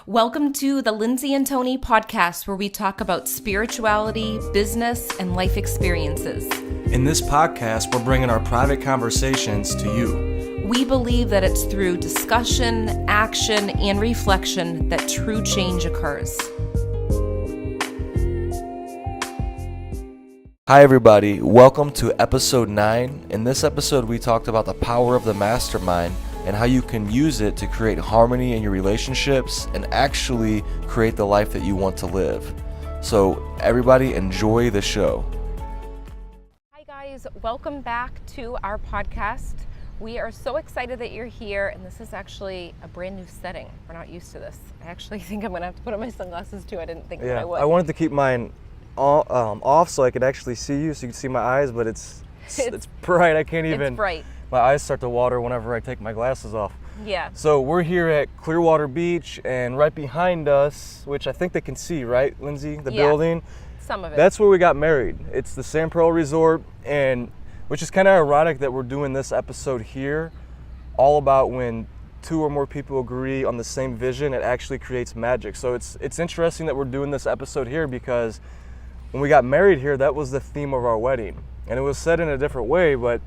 Welcome to the Lindsay and Tony podcast, where we talk about spirituality, business, and life experiences. In this podcast, we're bringing our private conversations to you. We believe that it's through discussion, action, and reflection that true change occurs. Hi everybody, welcome to episode 9. In this episode, we talked about the power of the mastermind and how you can use it to create harmony in your relationships and actually create the life that you want to live. So everybody enjoy the show. Hi guys, welcome back to our podcast. We are so excited that you're here, and this is actually a brand new setting. We're not used to this. I actually think I'm gonna have to put on my sunglasses too. I didn't think that I would. I wanted to keep mine off so I could actually see you, so you can see my eyes, but it's bright. I can't even. It's bright. My eyes start to water whenever I take my glasses off. Yeah. So we're here at Clearwater Beach, and right behind us, which I think they can see, right, Lindsay? The building. Some of it. That's where we got married. It's the Sand Pearl Resort, and which is kind of ironic that we're doing this episode here, all about when two or more people agree on the same vision, it actually creates magic. So it's interesting that we're doing this episode here because when we got married here, that was the theme of our wedding. And it was said in a different way, but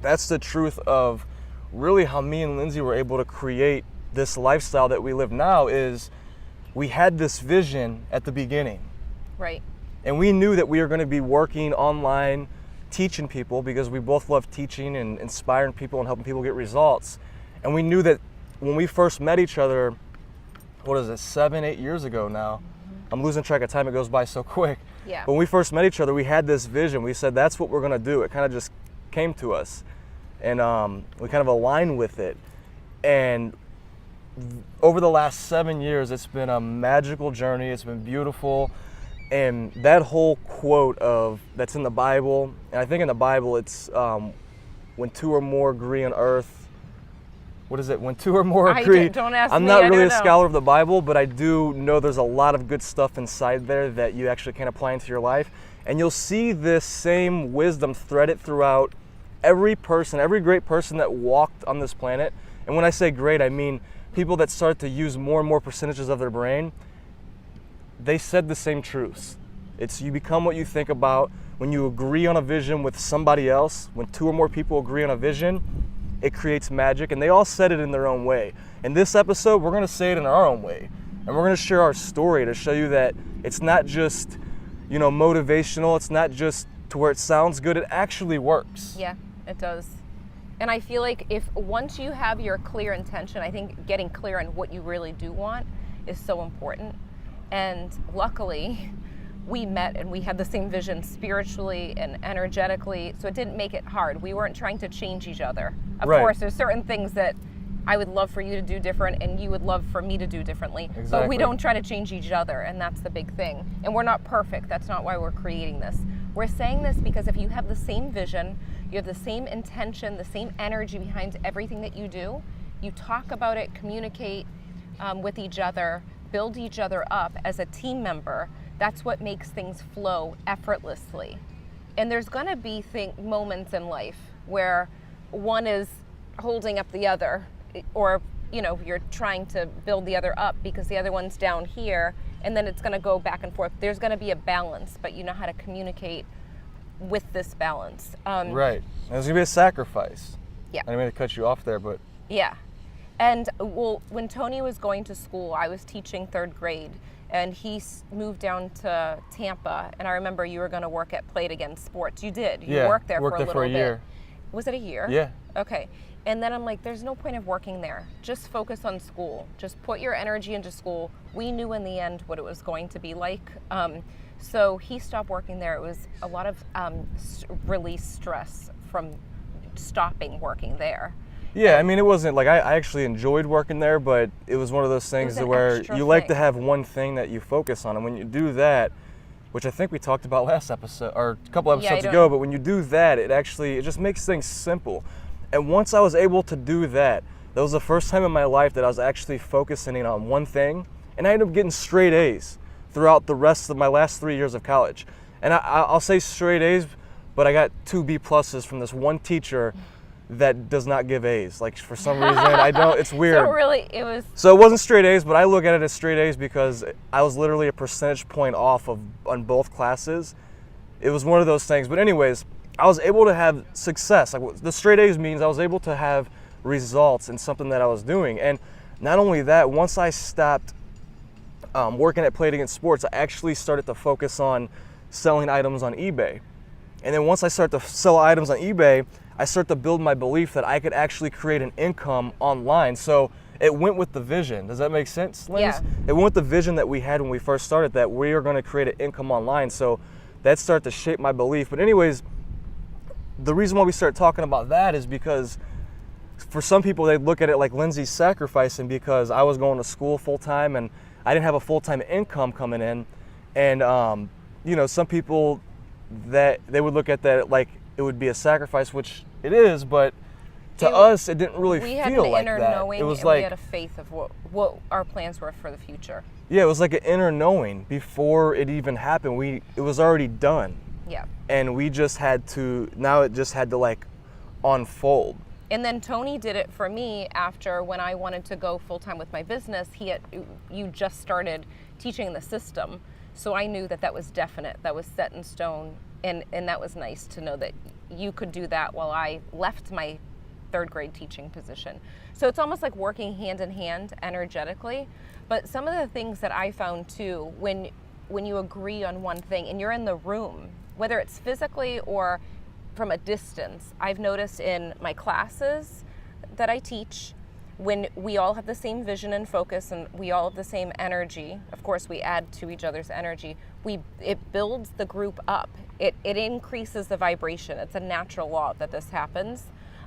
that's the truth of really how me and Lindsay were able to create this lifestyle that we live now. Is we had this vision at the beginning. Right. And we knew that we were going to be working online, teaching people, because we both love teaching and inspiring people and helping people get results. And we knew that when we first met each other, 7-8 years ago now? I'm losing track of time, it goes by so quick. Yeah. When we first met each other, we had this vision. We said, that's what we're going to do. It kind of just came to us. And we kind of aligned with it. And over the last 7 years, it's been a magical journey. It's been beautiful. And that whole quote that's in the Bible, and I think in the Bible it's when two or more agree on earth. What is it? When two or more agree. Don't ask me. I'm not really a scholar of the Bible, but I do know there's a lot of good stuff inside there that you actually can apply into your life. And you'll see this same wisdom threaded throughout every great person that walked on this planet. And when I say great, I mean people that start to use more and more percentages of their brain. They said the same truths. It's you become what you think about. When you agree on a vision with somebody else, when two or more people agree on a vision, it creates magic, and they all said it in their own way. In this episode, we're gonna say it in our own way. And we're gonna share our story to show you that it's not just, motivational, it's not just to where it sounds good, it actually works. Yeah, it does. And I feel like once you have your clear intention, I think getting clear on what you really do want is so important. And luckily, we met and we had the same vision spiritually and energetically, so it didn't make it hard. We weren't trying to change each other. Of course, there's certain things that I would love for you to do different and you would love for me to do differently. Exactly. But we don't try to change each other, and that's the big thing. And we're not perfect. That's not why we're creating this. We're saying this because if you have the same vision, you have the same intention, the same energy behind everything that you do, you talk about it, communicate with each other, build each other up as a team member, that's what makes things flow effortlessly. And there's gonna be moments in life where one is holding up the other, or you're trying to build the other up because the other one's down here, and then it's gonna go back and forth. There's gonna be a balance, but you know how to communicate with this balance. Right, there's gonna be a sacrifice. Yeah. I didn't mean to cut you off there, but. Yeah. And when Tony was going to school, I was teaching 3rd grade, and he moved down to Tampa, and I remember you were going to work at Play It Again Sports. You did. You worked there for a little bit. Year. Was it a year? Yeah. Okay. And then I'm like, there's no point of working there. Just focus on school. Just put your energy into school. We knew in the end what it was going to be like. So he stopped working there. It was a lot of release stress from stopping working there. Yeah, I mean, it wasn't like I actually enjoyed working there, but it was one of those things where you like to have one thing that you focus on. And when you do that, which I think we talked about last episode or a couple episodes ago, but when you do that, it just makes things simple. And once I was able to do that, that was the first time in my life that I was actually focusing on one thing. And I ended up getting straight A's throughout the rest of my last 3 years of college. And I'll say straight A's, but I got 2 B pluses from this one teacher that does not give A's. Like for some reason, I don't. It's weird. So really, it was. So it wasn't straight A's, but I look at it as straight A's because I was literally a percentage point off on both classes. It was one of those things. But anyways, I was able to have success. Like the straight A's means I was able to have results in something that I was doing. And not only that, once I stopped working at Played Against Sports, I actually started to focus on selling items on eBay. And then once I started to sell items on eBay, I started to build my belief that I could actually create an income online. So it went with the vision. Does that make sense, Linz? Yeah. It went with the vision that we had when we first started, that we are going to create an income online. So that started to shape my belief. But anyways, the reason why we started talking about that is because for some people, they look at it like Lindsay's sacrificing because I was going to school full-time and I didn't have a full-time income coming in. And, you know, some people, that they would look at that like it would be a sacrifice, which it is, but to us, it didn't really feel like that. We had an inner knowing, it was and like, we had a faith of what our plans were for the future. Yeah, it was like an inner knowing before it even happened. It was already done. Yeah. And we just had to, now it just had to like unfold. And then Tony did it for me after, when I wanted to go full-time with my business, you just started teaching the system. So I knew that was definite, that was set in stone. And that was nice to know that you could do that while I left my third grade teaching position. So it's almost like working hand in hand energetically. But some of the things that I found too, when you agree on one thing and you're in the room, whether it's physically or from a distance, I've noticed in my classes that I teach, when we all have the same vision and focus and we all have the same energy, of course we add to each other's energy, it builds the group up. It increases the vibration. It's a natural law that this happens.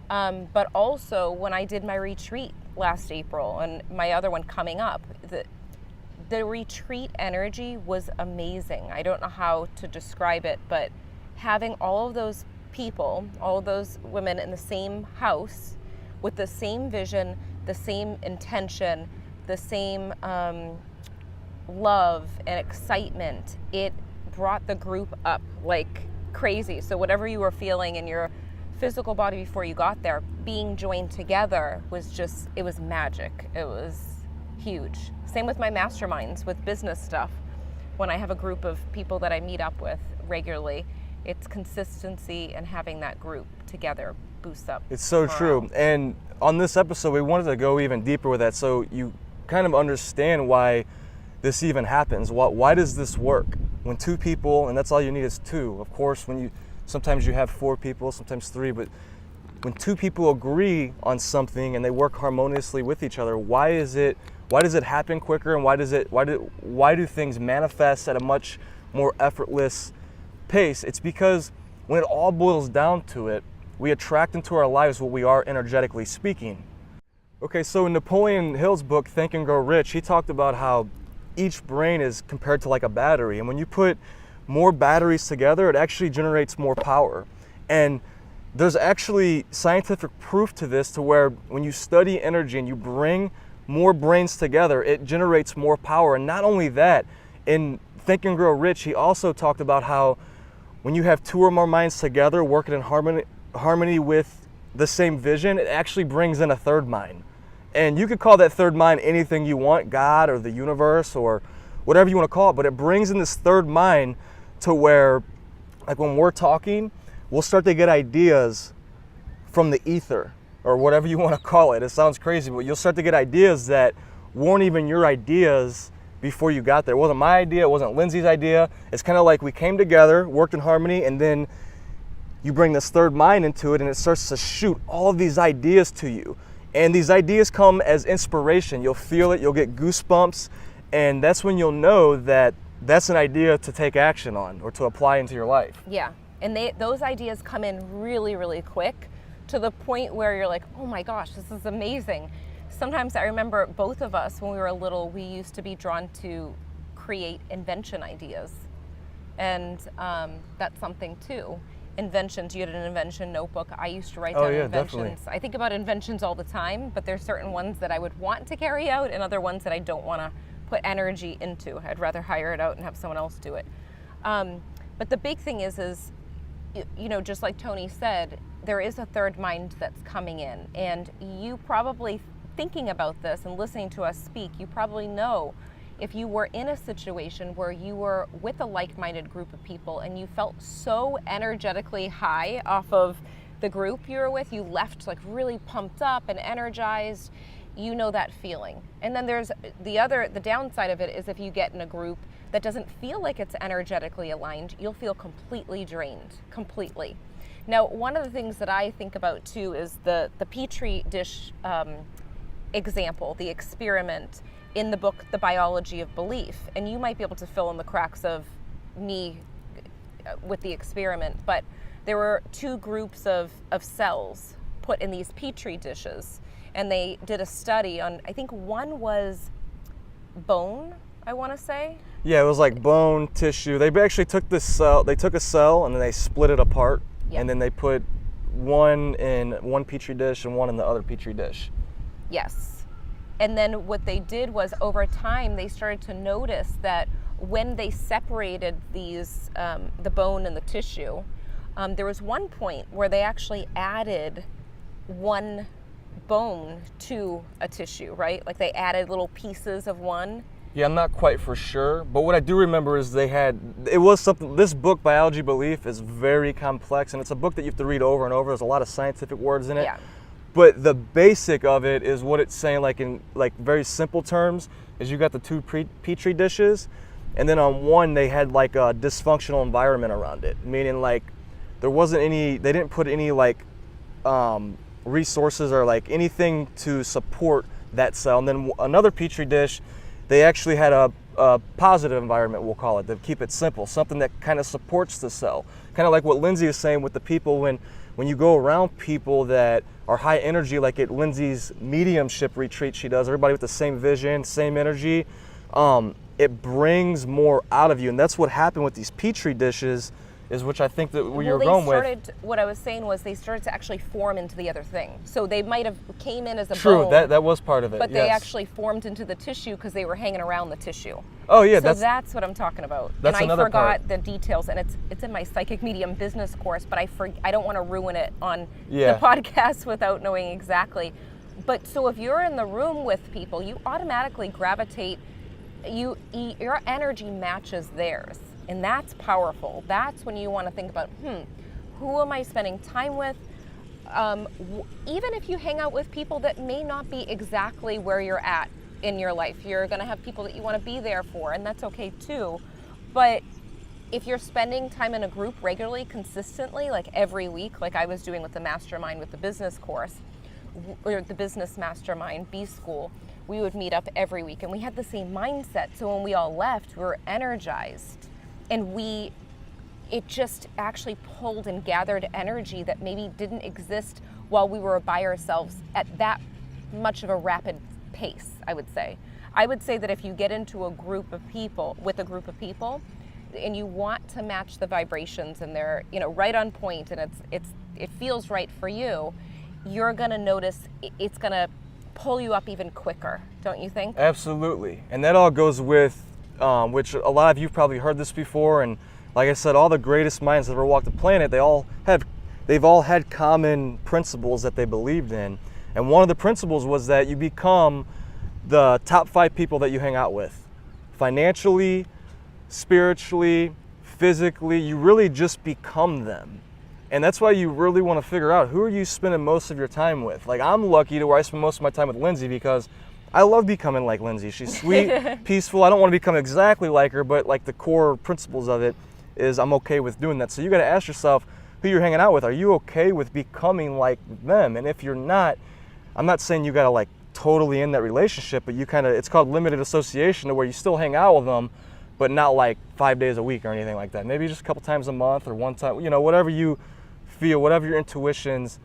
But also when I did my retreat last April and my other one coming up, the retreat energy was amazing. I don't know how to describe it, but having all of those people, all of those women in the same house with the same vision, the same intention, the same love and excitement, it brought the group up like crazy. So whatever you were feeling in your physical body before you got there, being joined together it was magic. It was huge. Same with my masterminds with business stuff. When I have a group of people that I meet up with regularly, it's consistency and having that group together boosts up. It's so morale. true. And on this episode, we wanted to go even deeper with that so you kind of understand why this even happens. Why does this work? When two people, and that's all you need is two. Of course, sometimes you have 4 people, sometimes 3, but when 2 people agree on something and they work harmoniously with each other, why does it happen quicker, and why do things manifest at a much more effortless pace? It's because when it all boils down to it, we attract into our lives what we are energetically speaking. Okay, so in Napoleon Hill's book, Think and Grow Rich, he talked about how each brain is compared to like a battery, and when you put more batteries together, it actually generates more power. And there's actually scientific proof to this, to where when you study energy and you bring more brains together, it generates more power. And not only that, in Think and Grow Rich, he also talked about how when you have 2 or more minds together working in harmony with the same vision, it actually brings in a third mind. And you could call that third mind anything you want, God or the universe or whatever you want to call it, but it brings in this third mind to where, like when we're talking, we'll start to get ideas from the ether or whatever you want to call it. It sounds crazy, but you'll start to get ideas that weren't even your ideas before you got there. It wasn't my idea, it wasn't Lindsay's idea. It's kind of like we came together, worked in harmony, and then you bring this third mind into it and it starts to shoot all of these ideas to you. And these ideas come as inspiration. You'll feel it, you'll get goosebumps, and that's when you'll know that that's an idea to take action on or to apply into your life. Yeah, and those ideas come in really, really quick, to the point where you're like, oh my gosh, this is amazing. Sometimes I remember both of us, when we were little, we used to be drawn to create invention ideas. And that's something too. Inventions, you had an invention notebook. I used to write down inventions. Definitely. I think about inventions all the time, but there's certain ones that I would want to carry out and other ones that I don't want to put energy into. I'd rather hire it out and have someone else do it. But the big thing is you know, just like Tony said, there is a third mind that's coming in, and you probably, thinking about this and listening to us speak, you probably know if you were in a situation where you were with a like-minded group of people and you felt so energetically high off of the group you were with, you left like really pumped up and energized, you know that feeling. And then there's the downside of it is if you get in a group that doesn't feel like it's energetically aligned, you'll feel completely drained, completely. Now, one of the things that I think about too is the Petri dish example, the experiment in the book, The Biology of Belief. And you might be able to fill in the cracks of me with the experiment, but there were two groups of cells put in these Petri dishes, and they did a study on, I think one was bone, I want to say. Yeah, it was like bone, tissue. They actually took this cell, they took a cell and then they split it apart, and then they put one in one Petri dish and one in the other Petri dish. Yes. And then what they did was over time they started to notice that when they separated these, the bone and the tissue, there was one point where they actually added one bone to a tissue, right? Like they added little pieces of one. Yeah, I'm not quite for sure, but what I do remember is it was something, this book, Biology Belief, is very complex, and it's a book that you have to read over and over. There's a lot of scientific words in it. Yeah. But the basic of it is what it's saying, like in like very simple terms, is you got the two Petri dishes, and then on one they had like a dysfunctional environment around it, meaning like there wasn't any, they didn't put any like resources or like anything to support that cell. And then another Petri dish, they actually had a positive environment, we'll call it, to keep it simple, something that kind of supports the cell. Kind of like what Lindsay is saying with the people, when you go around people that are high energy, like at Lindsay's mediumship retreat she does, everybody with the same vision, same energy, it brings more out of you. And that's what happened with these Petri dishes, is which I think that where you're going with. What I was saying was they started to actually form into the other thing. So they might have came in as a True, bone. that was part of it. But yes. they actually formed into the tissue because they were hanging around the tissue. Oh yeah, so that's what I'm talking about. That's and I another forgot part. the details, and it's in my psychic medium business course, but I don't want to ruin it on Yeah. the podcast without knowing exactly. But so if you're in the room with people, you automatically gravitate, your energy matches theirs. And that's powerful. That's when you want to think about, who am I spending time with? Even if you hang out with people that may not be exactly where you're at in your life, you're going to have people that you want to be there for, and that's okay too. But if you're spending time in a group regularly, consistently, like every week, like I was doing with the Mastermind with the business course, or the business mastermind, B School, we would meet up every week and we had the same mindset. So when we all left, we were energized. And it just actually pulled and gathered energy that maybe didn't exist while we were by ourselves at that much of a rapid pace, I would say. I would say that if you get into a group of people, and you want to match the vibrations and they're, right on point, and it feels right for you, you're gonna notice it's gonna pull you up even quicker, don't you think? Absolutely. And that all goes with which a lot of you've probably heard this before, and like I said, all the greatest minds that ever walked the planet, they've all had common principles that they believed in. And one of the principles was that you become the top 5 people that you hang out with. Financially, spiritually, physically, you really just become them. And that's why you really want to figure out, who are you spending most of your time with? Like, I'm lucky to where I spend most of my time with Lindsay, because I love becoming like Lindsay. She's sweet, peaceful. I don't want to become exactly like her, but like the core principles of it is I'm okay with doing that. So you got to ask yourself who you're hanging out with. Are you okay with becoming like them? And if you're not, I'm not saying you got to like totally end that relationship, but it's called limited association, to where you still hang out with them, but not like 5 days a week or anything like that. Maybe just a couple times a month or one time, whatever you feel, whatever your intuition's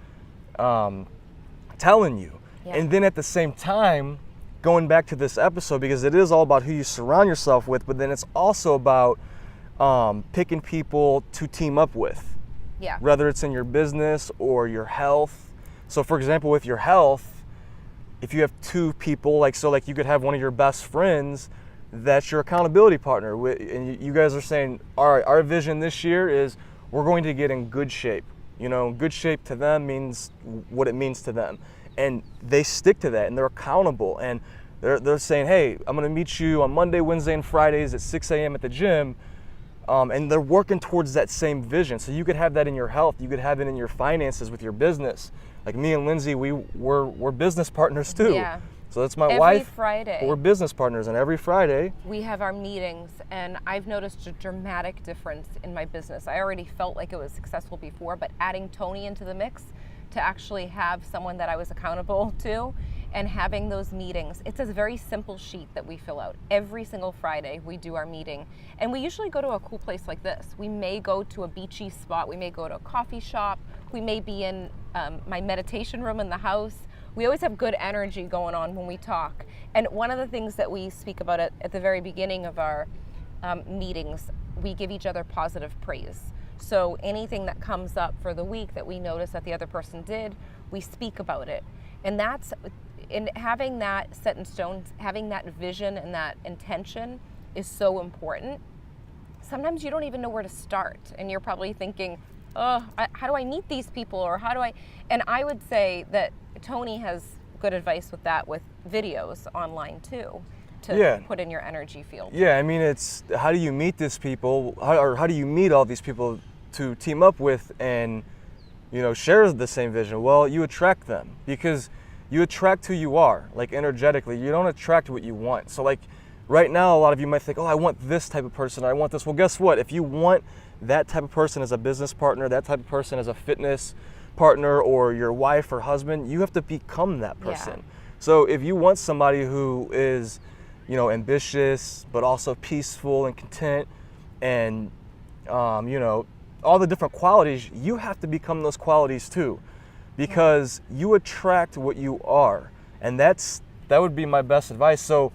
telling you. Yeah. And then at the same time, going back to this episode, because it is all about who you surround yourself with, but then it's also about picking people to team up with. Yeah. Whether it's in your business or your health. So for example, with your health, if you have 2 people, like you could have one of your best friends that's your accountability partner, and you guys are saying, all right, our vision this year is we're going to get in good shape. You know, good shape to them means what it means to them. And they stick to that, and they're accountable, and they're saying, hey, I'm gonna meet you on Monday, Wednesday, and Fridays at 6 a.m. at the gym. And they're working towards that same vision. So you could have that in your health, you could have it in your finances with your business. Like me and Lindsay, we're business partners too. Yeah. So that's my Every wife. Friday. We're business partners, and every Friday we have our meetings, and I've noticed a dramatic difference in my business. I already felt like it was successful before, but adding Tony into the mix to actually have someone that I was accountable to and having those meetings. It's a very simple sheet that we fill out. Every single Friday we do our meeting, and we usually go to a cool place like this. We may go to a beachy spot, we may go to a coffee shop, we may be in my meditation room in the house. We always have good energy going on when we talk. And one of the things that we speak about at the very beginning of our meetings, we give each other positive praise. So anything that comes up for the week that we notice that the other person did, we speak about it. And that's, in having that set in stone, having that vision and that intention is so important. Sometimes you don't even know where to start, and you're probably thinking, oh, how do I meet these people, or how do I, and I would say that Tony has good advice with that, with videos online too, to put in your energy field. Yeah, I mean, it's how do you meet these people, or how do you meet all these people to team up with and, you know, share the same vision? Well, you attract them, because you attract who you are, like energetically. You don't attract what you want. So like right now, a lot of you might think, oh, I want this type of person, or I want this. Well, guess what? If you want that type of person as a business partner, that type of person as a fitness partner, or your wife or husband, you have to become that person. Yeah. So if you want somebody who is, you know, ambitious, but also peaceful and content, and, you know, all the different qualities, you have to become those qualities too, because you attract what you are. And that would be my best advice. So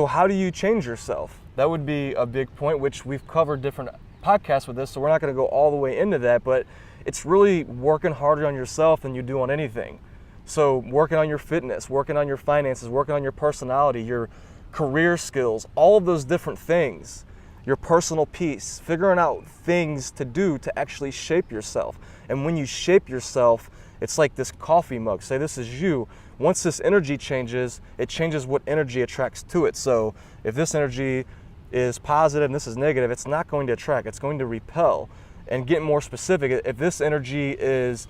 how do you change yourself? That would be a big point, which we've covered different podcasts with this, so we're not going to go all the way into that, but it's really working harder on yourself than you do on anything. So working on your fitness, working on your finances, working on your personality, your career skills, all of those different things, your personal peace, figuring out things to do to actually shape yourself. And when you shape yourself, it's like this coffee mug. Say this is you. Once this energy changes, it changes what energy attracts to it. So if this energy is positive and this is negative, it's not going to attract, it's going to repel. And get more specific, if this energy is,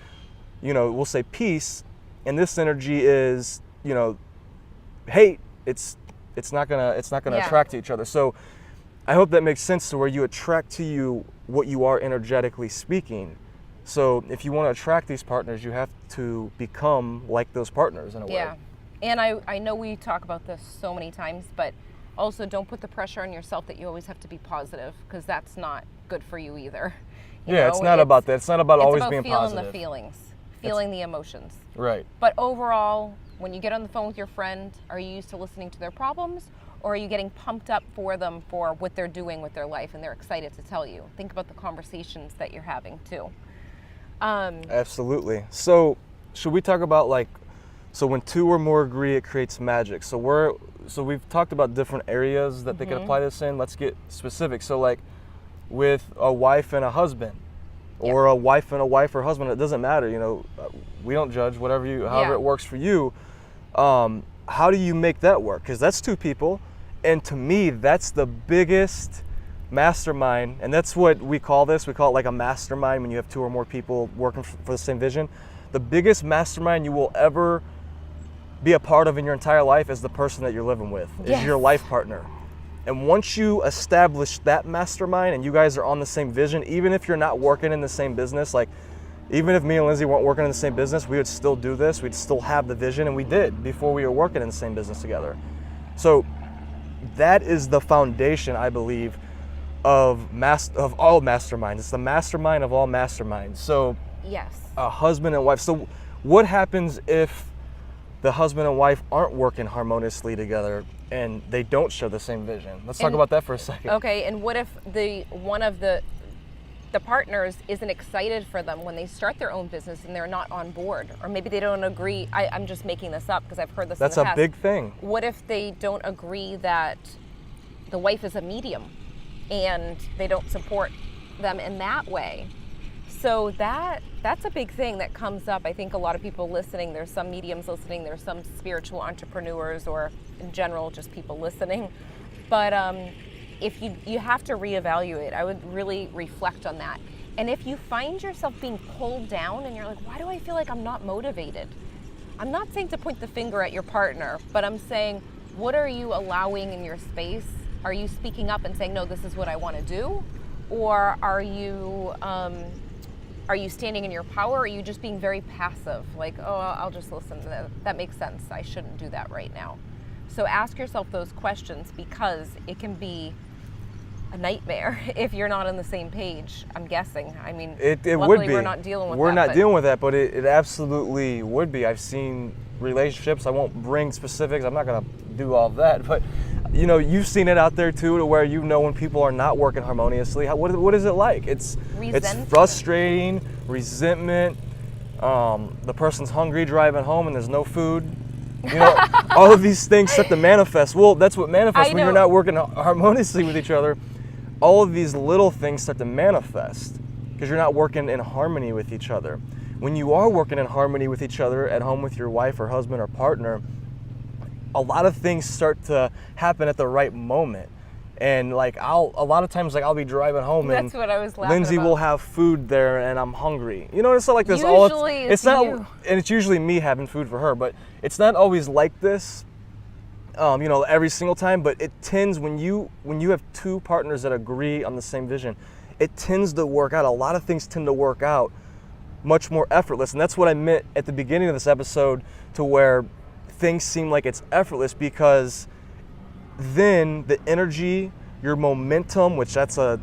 you know, we'll say peace, and this energy is, you know, hate, it's not gonna attract to each other. So I hope that makes sense, to where you attract to you what you are energetically speaking. So if you want to attract these partners, you have to become like those partners in a way. Yeah, and I know we talk about this so many times, but also don't put the pressure on yourself that you always have to be positive, because that's not good for you either. You know, it's not about that. It's not about always being positive. It's about feeling the feelings, feeling the emotions. Right. But overall, when you get on the phone with your friend, are you used to listening to their problems, or are you getting pumped up for them for what they're doing with their life and they're excited to tell you? Think about the conversations that you're having too. Absolutely. So should we talk about, like, so when two or more agree, it creates magic. So we've talked about different areas that they could apply this in. Let's get specific. So like with a wife and a husband, or a wife and a wife or husband, it doesn't matter. You know, we don't judge, however it works for you. How do you make that work? Because that's two people. And to me, that's the biggest mastermind, and that's what we call this. We call it like a mastermind when you have two or more people working for the same vision. The biggest mastermind you will ever be a part of in your entire life is the person that you're living with, is your life partner. And once you establish that mastermind and you guys are on the same vision, even if you're not working in the same business, like even if me and Lindsay weren't working in the same business, we would still do this. We'd still have the vision, and we did before we were working in the same business together. So that is the foundation, I believe, of all masterminds. It's the mastermind of all masterminds. So a husband and wife. So what happens if the husband and wife aren't working harmoniously together and they don't share the same vision? Let's talk about that for a second. Okay, and what if one of the partners isn't excited for them when they start their own business and they're not on board, or maybe they don't agree? I'm just making this up because I've heard this in the past. That's a big thing. What if they don't agree that the wife is a medium and they don't support them in that way? So that's a big thing that comes up. I think a lot of people listening, there's some mediums listening, there's some spiritual entrepreneurs, or in general just people listening. But if you have to reevaluate, I would really reflect on that. And if you find yourself being pulled down and you're like, why do I feel like I'm not motivated? I'm not saying to point the finger at your partner, but I'm saying, what are you allowing in your space? Are you speaking up and saying, no, this is what I want to do? Or are you standing in your power? Or are you just being very passive? Like, oh, I'll just listen to that. That makes sense. I shouldn't do that right now. So ask yourself those questions, because it can be a nightmare if you're not on the same page, I'm guessing. I mean, it luckily would be. We're not dealing with that. We're not dealing with that, but it absolutely would be. I've seen relationships, I won't bring specifics, I'm not going to do all of that, but you've seen it out there too, to where when people are not working harmoniously. What is it like? It's frustrating, resentment, the person's hungry driving home and there's no food. All of these things start to manifest. Well, that's what manifests when you're not working harmoniously with each other. All of these little things start to manifest because you're not working in harmony with each other. When you are working in harmony with each other at home with your wife or husband or partner, a lot of things start to happen at the right moment. And a lot of times I'll be driving home, that's and what I was laughing Lindsay about. will have food there and I'm hungry. It's not like this. Usually it's not, you. and it's usually me having food for her, but it's not always like this. Every single time, but it tends, when you have two partners that agree on the same vision, it tends to work out. A lot of things tend to work out much more effortless. And that's what I meant at the beginning of this episode, to where things seem like it's effortless, because then the energy, your momentum, which that's a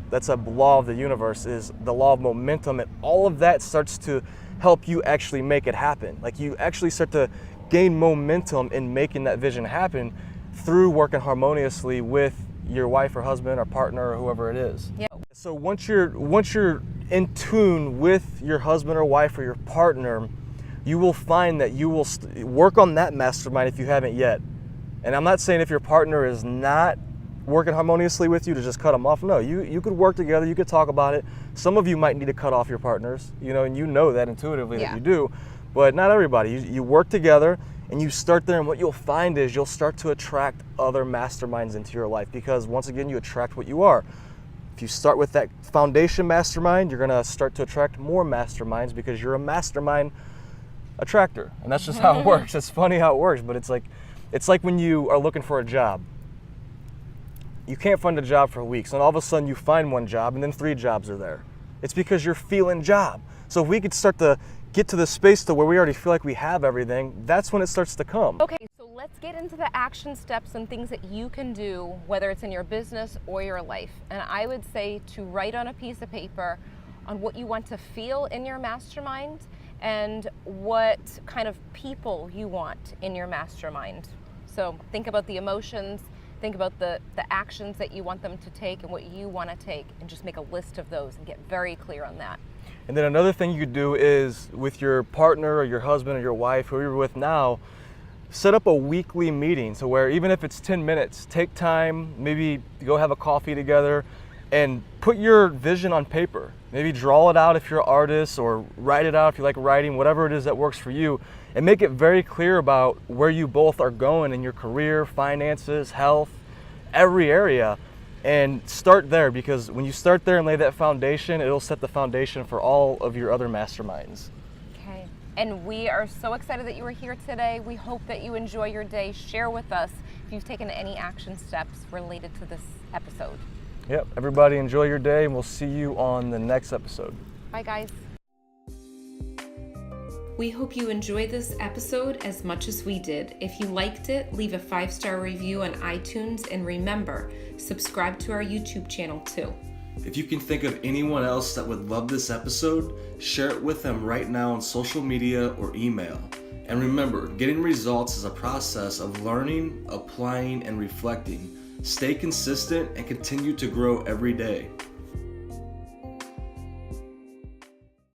law of the universe, is the law of momentum, and all of that starts to help you actually make it happen. Like, you actually start to gain momentum in making that vision happen through working harmoniously with your wife or husband or partner or whoever it is. Yeah. So once you're in tune with your husband or wife or your partner, you will find that you will work on that mastermind if you haven't yet. And I'm not saying if your partner is not working harmoniously with you to just cut them off. No, you could work together, you could talk about it. Some of you might need to cut off your partners, and you know that intuitively that you do, but not everybody. You work together and you start there, and what you'll find is you'll start to attract other masterminds into your life, because once again, you attract what you are. If you start with that foundation mastermind, you're gonna start to attract more masterminds, because you're a mastermind attractor, and that's just how it works. It's funny how it works, but it's like when you are looking for a job. You can't find a job for weeks, and all of a sudden you find one job, and then 3 jobs are there. It's because you're feeling job. So if we could start to get to the space to where we already feel like we have everything, that's when it starts to come. Okay, so let's get into the action steps and things that you can do, whether it's in your business or your life. And I would say to write on a piece of paper on what you want to feel in your mastermind and what kind of people you want in your mastermind. So think about the emotions, think about the actions that you want them to take and what you want to take, and just make a list of those and get very clear on that. And then another thing you could do is, with your partner or your husband or your wife, who you're with now, set up a weekly meeting. So where, even if it's 10 minutes, take time, maybe go have a coffee together and put your vision on paper. Maybe draw it out if you're an artist, or write it out if you like writing, whatever it is that works for you, and make it very clear about where you both are going in your career, finances, health, every area. And start there, because when you start there and lay that foundation, it'll set the foundation for all of your other masterminds. Okay. And we are so excited that you were here today. We hope that you enjoy your day. Share with us if you've taken any action steps related to this episode. Yep. Everybody enjoy your day, and we'll see you on the next episode. Bye, guys. We hope you enjoyed this episode as much as we did. If you liked it, leave a 5-star review on iTunes, and remember, subscribe to our YouTube channel too. If you can think of anyone else that would love this episode, share it with them right now on social media or email. And remember, getting results is a process of learning, applying, and reflecting. Stay consistent and continue to grow every day.